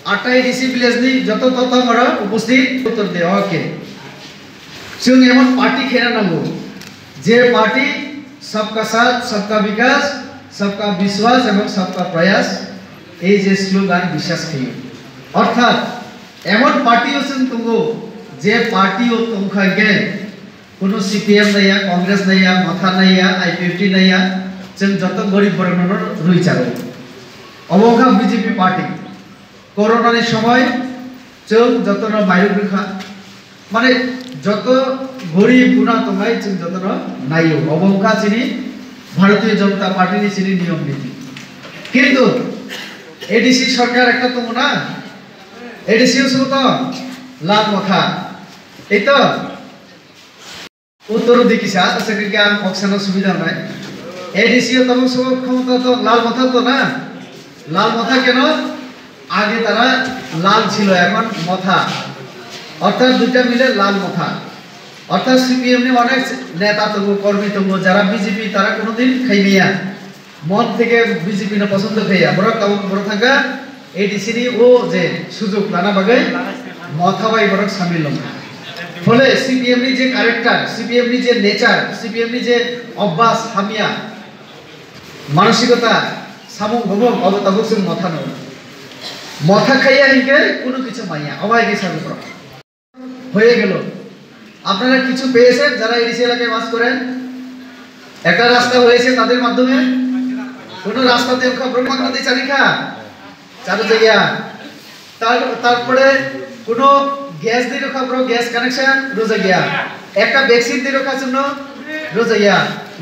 8 ADC village नि जत तत मरा उपस्थित उत्तर दे ओके जों एमन पार्टी खेना नांगौ जे पार्टी सबका साथ सबका विकास सबका विश्वास एवं सबका प्रयास এই যে স্লোগান বিশ্বাস খেয়ে অর্থাৎ এমন পার্টিও তুঙ্গো যে পার্টিও তুমখাই গে কোনো সিপিএম নাইয়া কংগ্রেস নাইয়া মাথা নাইয়া আইপিএফটি নাইয়া जों যত গরিব বর্ণর রুই চাগো অবঙ্গা বিজেপি পার্টি করোনার সময় जों যতন মাইরুক রেখা মানে যত গরিব গুণা তোমায় जों যতন নাইও অবঙ্গা চিনি ভারতীয় জনতা পার্টির চিনি নিয়ম নীতি কিন্তু एडीसी सरकार একটা তো না एडीसी তো লাভ মাথা এই তো উত্তর দিকিসা আছে কি আম অক্সিজেন সুবিধা নাই एडीसी তো সব ক্ষমতা তো লাল মাথা তো না লাল মাথা কেন আগে তারা লাল ছিল এখন মাথা অর্থাৎ দুইটা মিলে লাল মাথা অর্থাৎ সিপিএম নি অনেক নেতা তো কর্মী তো যারা বিজেপি তারা কোনোদিন খাইমিয়া মন থেকে বিজেপি না পছন্দ খাইয়া বড় কাম বড় থাকা এডিসি নি ও যে সুযোগ লানা বাগে মাথা বাই বড় শামিল হল ফলে সিপিএম নি যে ক্যারেক্টার সিপিএম নি যে নেচার সিপিএম নি যে অভ্যাস হামিয়া মানসিকতা সামুং ভবং অবতাবক जों মাথা নয় মাথা খাইয়া হিকে কোনো কিছু মাইয়া অবাই গে সাগর হয়ে গেল আপনারা কিছু পেয়েছেন যারা এডিসি এলাকায় বাস করেন একটা রাস্তা হয়েছে তাদের মাধ্যমে কোনো রাস্তাতে খবর মাগনাতে চারিখা চালু জায়গা তারপরে কোনো গ্যাস দিয়ে খবর গ্যাস কানেকশন রোজা গিয়া একটা ভ্যাকসিন দিয়ে রাখার জন্য রোজা গিয়া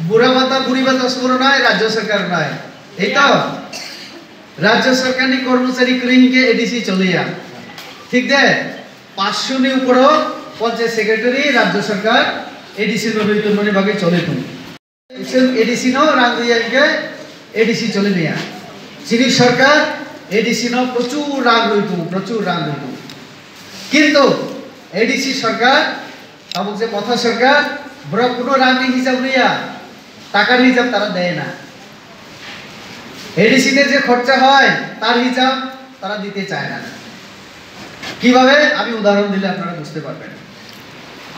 বুড়া ভাতা বুড়ি ভাতা শুরু নয় রাজ্য সরকার নয় এই তো রাজ্য সরকারি কর্মচারী ক্রিমকে এডিসি চলিয়া ঠিক দে 500 নি উপরও পঞ্চায়েত সেক্রেটারি রাজ্য সরকার এডিসি নবীতন মনে ভাগে চলে তো এডিসি নো রাঙ্গুইয়াকে एडीसी चले निया চিনি সরকার एडीसी नो প্রচুর রাগ রইতো কিন্তু एडीसी সরকার এবং যে মাথা সরকার বড় কোনো রাগি হিসাব নিয়া টাকার হিসাব তারা দেয় না एडीसी তে যে খরচা হয় তার হিসাব তারা দিতে চায় না কিভাবে আমি উদাহরণ দিলে আপনারা বুঝতে পারবেন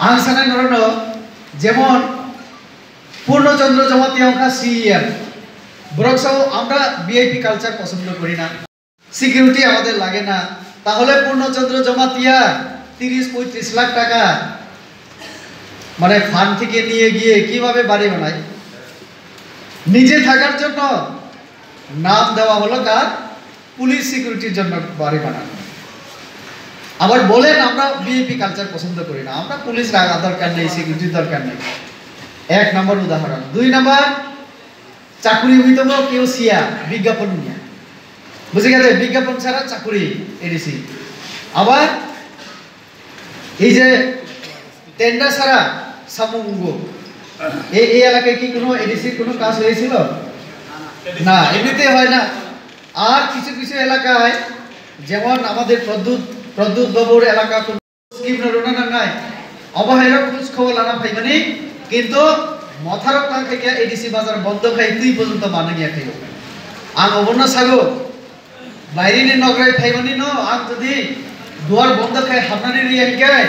আনসানা নরন যেমন পূর্ণচন্দ্র জমাতিয়া অঙ্কা সিএম বরকসও আমরা ভিআইপি কালচার পছন্দ করি না সিকিউরিটি আমাদের লাগে না তাহলে পূর্ণচন্দ্র জমাতিয়া 30-35 লাখ টাকা মানে ফান্ড থেকে নিয়ে গিয়ে কিভাবে বাড়ি বানায় নিজে থাকার জন্য নাম দেওয়া হলো কার পুলিশ সিকিউরিটির জন্য বাড়ি বানানো আবার বলেন আমরা ভিআইপি কালচার পছন্দ করি না আমরা পুলিশ রাখা দরকার নেই সিকিউরিটি দরকার নেই এক নম্বর উদাহরণ দুই নম্বর চাকরি হইতো কেউ সিয়া বিজ্ঞাপন নিয়া বুঝে গেছে বিজ্ঞাপন ছাড়া চাকরি এডিসি আবার এই যে টেন্ডার ছাড়া সামুঙ্গ এই এলাকায় কি কোনো এডিসি কোনো কাজ হয়েছিল না এমনিতে হয় না আর কিছু কিছু এলাকায় যেমন আমাদের প্রদ্যুৎ বাবুর এলাকা কোন স্কিম না নাই অবহেলা খোঁজ খবর লানা পাইবানি কিন্তু মথারক না থেকে এডিসি বাজার বন্ধ খাই তুই পর্যন্ত মানে গিয়া খাইও আং অবন্য সাগো বাইরেনি নগরাই ফাইবানি ন আং যদি দুয়ার বন্ধ খাই হামনানি রিয়া হিকায়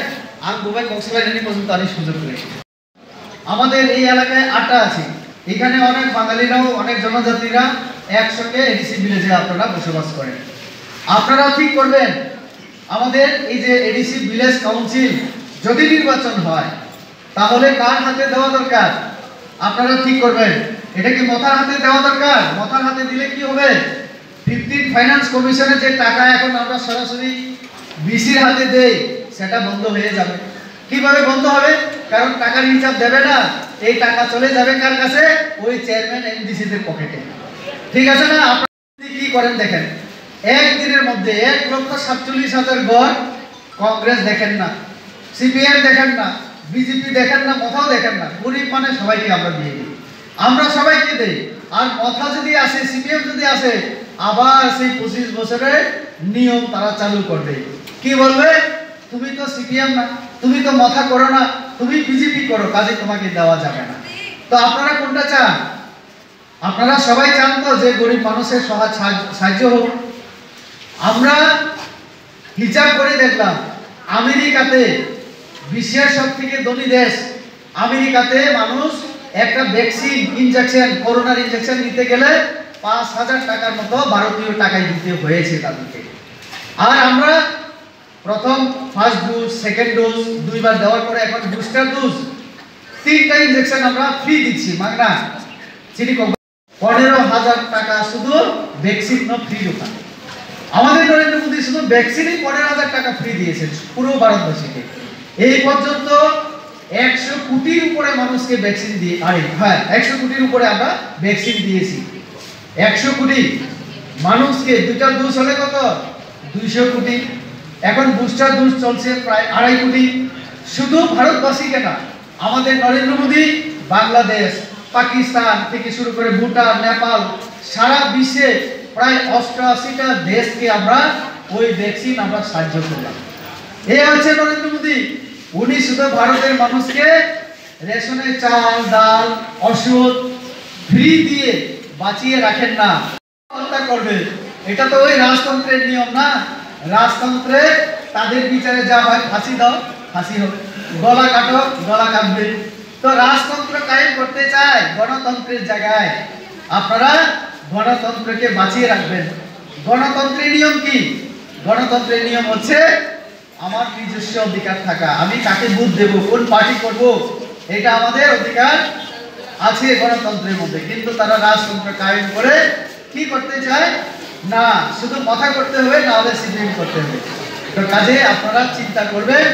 আং গোবাই কক্সবাজারনি পর্যন্ত আমি সুযোগ করে আমাদের এই এলাকায় আটা আছে এখানে অনেক বাঙালিরাও অনেক জনজাতিরা একসঙ্গে এডিসি ভিলেজে আপনারা বসবাস করেন আপনারা ঠিক করবেন আমাদের এই যে এডিসি ভিলেজ কাউন্সিল যদি নির্বাচন হয় তাহলে কার হাতে দেওয়া দরকার আপনারা ঠিক করবেন এটা কি মাথার হাতে দেওয়া দরকার মাথার হাতে দিলে কি হবে 15 ফাইনান্স কমিশনের যে টাকা এখন আমরা সরাসরি বিসির হাতে দেই সেটা বন্ধ হয়ে যাবে কিভাবে বন্ধ হবে কারণ টাকার হিসাব দেবে না এই টাকা চলে যাবে কার কাছে ওই চেয়ারম্যান এমডিসি দের পকেটে ঠিক আছে না আপনারা কি করেন দেখেন এক দিনের মধ্যে 1,47,000 ঘর কংগ্রেস দেখেন না সিপিএম দেখেন না বিজেপি দেখেন না কোথাও দেখেন না গরিব মানে সবাইকে আমরা দিয়ে দিই আমরা সবাইকে দেই আর কথা যদি আসে সিপিএম যদি আসে আবার সেই 25 বছরের নিয়ম তারা চালু করবে কি বলবে তুমি তো সিপিএম না তুমি তো মাথা করো না তুমি বিজেপি করো কাজে তোমাকে দেওয়া যাবে না তো আপনারা কোনটা চান আপনারা সবাই চান তো যে গরিব মানুষের সাহায্য হোক আমরা হিসাব করে দেখলাম আমেরিকাতে বিশ্বের সবথেকে ধনী দেশ আমেরিকাতে মানুষ একটা ভ্যাকসিন ইনজেকশন করোনার ইনজেকশন নিতে গেলে ৫,০০০ টাকার মতো ভারতীয় টাকায় দিতে হয়েছে তাদেরকে। আর আমরা প্রথম ফার্স্ট ডোজ সেকেন্ড ডোজ দুইবার দেওয়ার পরে এখন বুস্টার ডোজ 3টা ইনজেকশন আমরা ফ্রি দিচ্ছি মাগনা। চিনি 15,০০০ টাকা শুধু ভ্যাকসিন ফ্রি দোকান। আমাদের নরেন্দ্র মোদী শুধু ভ্যাকসিনই 15,০০০ টাকা ফ্রি দিয়েছেন পুরো ভারতবাসীকে। এই পর্যন্ত 100 কোটির উপরে মানুষকে ভ্যাকসিন দিয়ে 100 কোটির উপরে আমরা ভ্যাকসিন দিয়েছি। 100 কোটি মানুষকে দুটা ডোজ হলে কত 200 কোটি। এখন বুস্টার ডোজ চলছে প্রায় 2.5 কোটি। শুধু ভারতবাসীকে না, আমাদের নরেন্দ্র মোদী বাংলাদেশ পাকিস্তান থেকে শুরু করে ভুটান নেপাল সারা বিশ্বে প্রায় 88টা দেশকে আমরা ওই ভ্যাকসিন আমরা সাহায্য করলাম। এই হচ্ছে নরেন্দ্র মোদী। উনি শুধু ভারতের মানুষকে রেশনের চাল ডাল ওষুধ ফ্রি দিয়ে বাঁচিয়ে রাখেন না, হত্যা করবে। এটা তো ওই রাজতন্ত্রের নিয়ম না। রাজতন্ত্রে তাদের বিচারে যা হয় ফাঁসি দাও ফাঁসি হবে, গলা কাটো গলা কাটবে। তো রাজতন্ত্র কায়েম করতে চায় গণতন্ত্রের জায়গায়। আপনারা গণতন্ত্রকে বাঁচিয়ে রাখবেন। গণতন্ত্রের নিয়ম কি? গণতন্ত্রের নিয়ম হচ্ছে আমার নিজস্ব অধিকার থাকা, আমি কাকে ভোট দেব কোন পার্টি করব এটা আমাদের অধিকার আছে গণতন্ত্রের মধ্যে। কিন্তু তারা রাজতন্ত্র কায়েম করে কি করতে চায় না, শুধু কথা করতে হবে না হলে সিপিএম করতে হবে। তো কাজে আপনারা চিন্তা করবেন,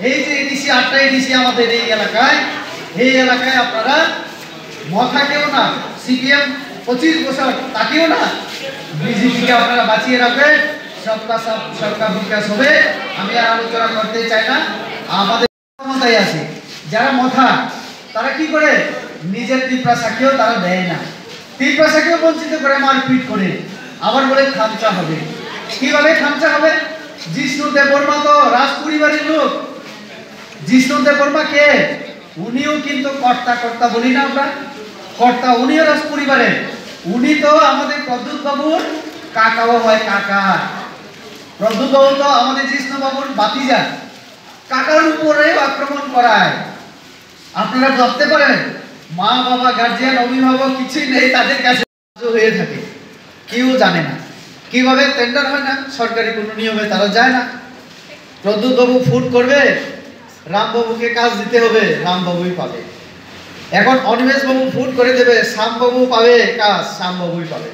এই যে এডিসি 8টা এডিসি আমাদের এই এলাকায় আপনারা মথাকেও না সিপিএম 25 বছর তাকেও না, বিজেপিকে আপনারা বাঁচিয়ে রাখবেন। সবকা সাথ সবকা বিকাশ হবে। আমি আর আলোচনা করতে চাই না। আমাদের ক্ষমতায় আছে যারা মথা, তারা কি করে নিজের ত্রিপ্রাসাকেও তারা দেয় না, ত্রিপ্রাসাকেও বঞ্চিত করে মারপিট করে, আবার বলে খামচা হবে। কিভাবে খামচা হবে? জিষ্ণু দেববর্মা তো রাজ পরিবারের লোক। জিষ্ণু দেববর্মা কে? উনিও কিন্তু কর্তা বলি না আমরা, কর্তা উনিও রাজ পরিবারের। উনি তো আমাদের প্রদ্যুৎ বাবুর কাকাও হয়, কাকা। প্রদ্যুৎ বাবু তো আমাদের জিষ্ণু বাবুর বাতিজা, কাকার উপরে আক্রমণ করায়। আপনারা ভাবতে পারেন মা বাবা গার্জিয়ান অভিভাবক কিছুই নেই তাদের কাছে হয়ে থাকে, কেউ জানে না কিভাবে টেন্ডার হয় না, সরকারি কোনো নিয়মে তারা যায় না। প্রদ্যুৎ বাবু ফুট করবে, রামবাবুকে কাজ দিতে হবে, রামবাবুই পাবে। এখন অনিমেষ বাবু ফুট করে দেবে, শ্যামবাবু পাবে কাজ, শ্যামবাবুই পাবে।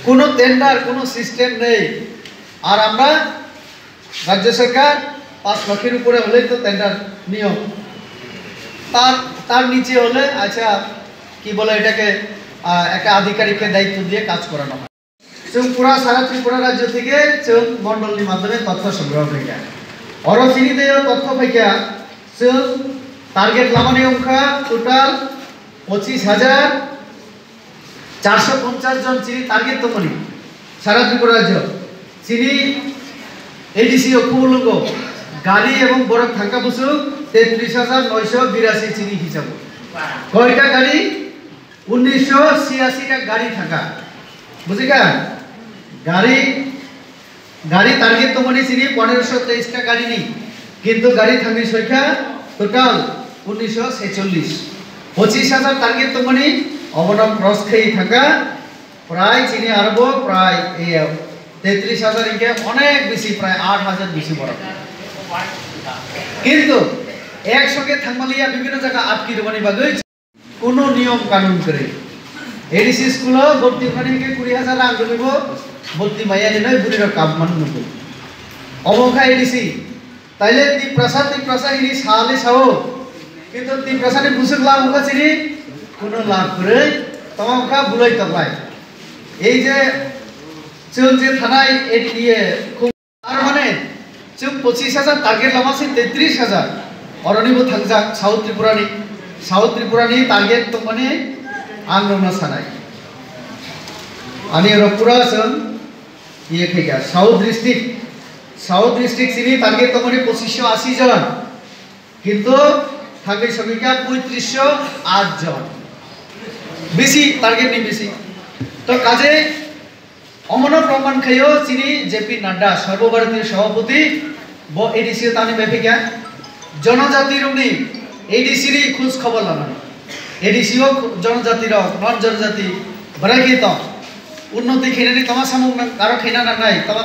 কোনো টেন্ডার কোনো সিস্টেম নেই। আর আমরা রাজ্য সরকার 5 লক্ষের উপরে হলেই তো টেন্ডার নিয়ম, তার নিচে হলে আচ্ছা কি বলে এটাকে একটা আধিকারিকের দায়িত্ব দিয়ে কাজ করানো হয়। পুরা সারা ত্রিপুরা রাজ্য থেকে মন্ডলীর মাধ্যমে তথ্য সংগ্রহ থেকে অরচিনিতে তথ্য থেকে টার্গেট লামানি সংখ্যা টোটাল 25,450 জন চিনি টার্গেট তো মনি সারা ত্রিপুরা রাজ্য। চিনি এডিসি অকুমলঙ্গ গাড়ি এবং বরফ থাকা বসু 33,982 চিনি হিসাব। কয়টা গাড়ি? 1986টা গাড়ি থাকা, বুঝিকা গাড়ি টার্গেট তো মনে চিনি 1523টা গাড়ি নেই, কিন্তু গাড়ি থাকি সংখ্যা টোটাল 1946। 25,000 টার্গেট তো মনে অবনম ক্রস খেয়ে থাকা প্রায় চিনি আরব প্রায় 33,000 ইকে অনেক বেশি, প্রায় 8,000 বেশি বড়। কিন্তু একসঙ্গে থাকমালিয়া বিভিন্ন জায়গা আটকি দেবানি বাগে কোনো নিয়ম কানুন করে এডিসি স্কুল ভর্তি ওখানে 20,000 রাং দেব ভর্তি মাইয়া নয় বুড়ির কাপ মান নেব অমোখা এডিসি তাইলে ত্রিপ্রাসা ইনি সালে সাও, কিন্তু ত্রিপ্রাসানে বুঝুক লাভ ওখা চিনি কোনো লাভ করে তোমাখা বুলাই তপায়। এই যে যে থানায় খুব আর মানে 25,000 টার্গেট লামাছে 33,000 অরণিব থাকজাক সাউথ ত্রিপুরানি টার্গেট তো মানে आंगना सानाय आणि रपुरा सन ये खेगा साउथ डिस्ट्रिक्ट सिनी टार्गेट तो মানে 2580 জন, কিন্তু থাকে সংখ্যা 3508 জন, বেশি টার্গেট নেই বেশি। তো কাজে অমন প্রমাণ খাইও শ্রী জেপি নাড্ডা সর্বভারতীয় সভাপতি ব এডিসি তানি বেফিকা জনজাতি রুনি এডিসি রি খোঁজ খবর লাগানো এডিসিও জনজাতি রক নন জনজাতি বরাকি তো উন্নতি খেনানি তোমা সামুং কারো খেনা নাই তোমা